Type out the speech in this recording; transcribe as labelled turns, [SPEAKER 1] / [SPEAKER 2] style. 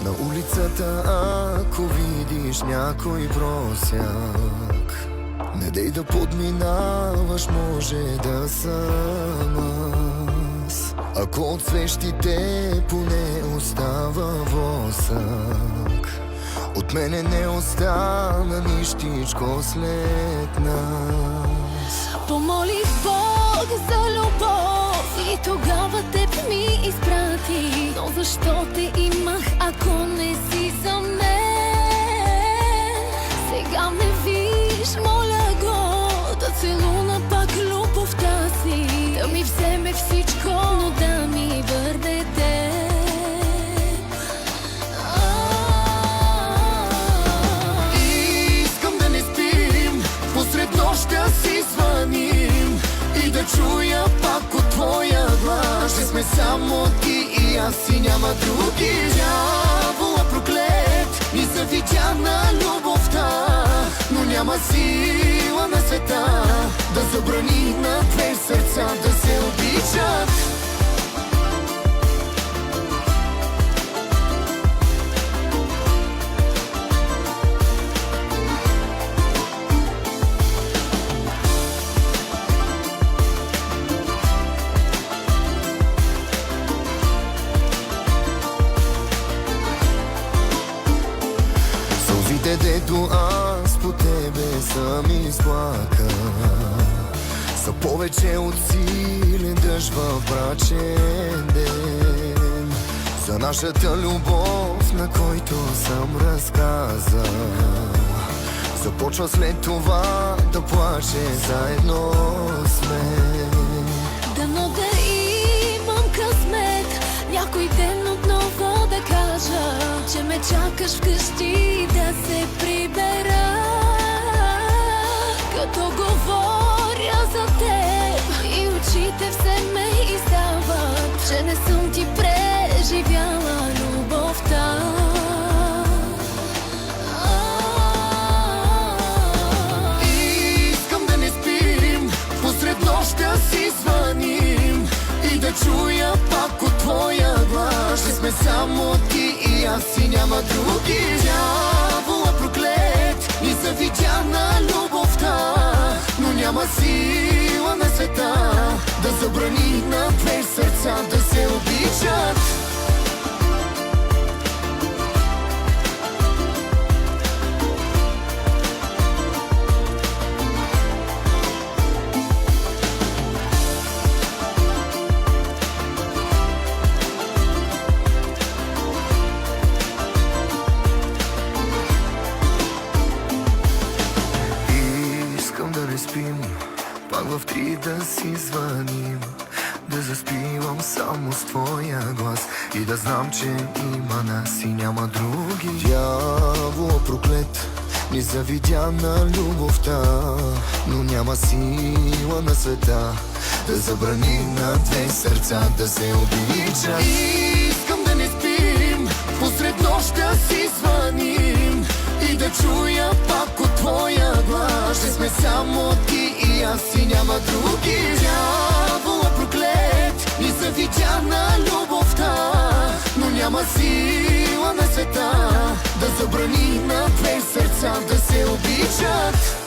[SPEAKER 1] На улицата, ако видиш някой просяк, не дей да подминаваш, може да съм аз. Ако от свещите поне остава восък, от мене не остана нищичко след нас.
[SPEAKER 2] Помолих Бог за любов и тогава теб ми изпрати. Но защо те имах, ако не си за мен? Сега ме виж, моля го да целуна пак любовта си, да ми вземе всичко, но да ми върне теб.
[SPEAKER 1] Искам да не спим, посред нощта си звъним и да чуя пак от твоя глас, че сме само ти и аз и няма други. Дявола проклет ни завидя на любовта, но няма сила на света да забрани на две сърца да се обичат. Сълзите, дето аз по тебе съм изплака, са повече от силен дъжд в брачен ден. За нашата любов, на който съм разказал, започва след това да плаче заедно с мен.
[SPEAKER 2] Дано да имам късмет някой ден отново да кажа, че ме чакаш вкъщи да се прибера. Като говоря за теб и очите все ме издават, че не съм ти преживяла любовта.
[SPEAKER 1] Искам да не спим, посред нощта си звъним и да чуя пак от твоя глас, че сме само ти и аз и няма други. Дявола проклет ни завидя на любовта, но няма сила на света да забрани на две сърца да се обичат. Спим, пак в 3 да си звъним, да заспивам само с твоя глас и да знам, че има нас и няма други. Дявола проклет ни завидя на любовта, но няма сила на света да забрани на две сърца да се обичат. Искам да не спим, посред нощта си звъним и да чуя пак от твоя глас, че сме само ти и аз и няма други. Дявола проклет ни завидя на любовта, но няма сила на света да забрани на две сърца да се обичат.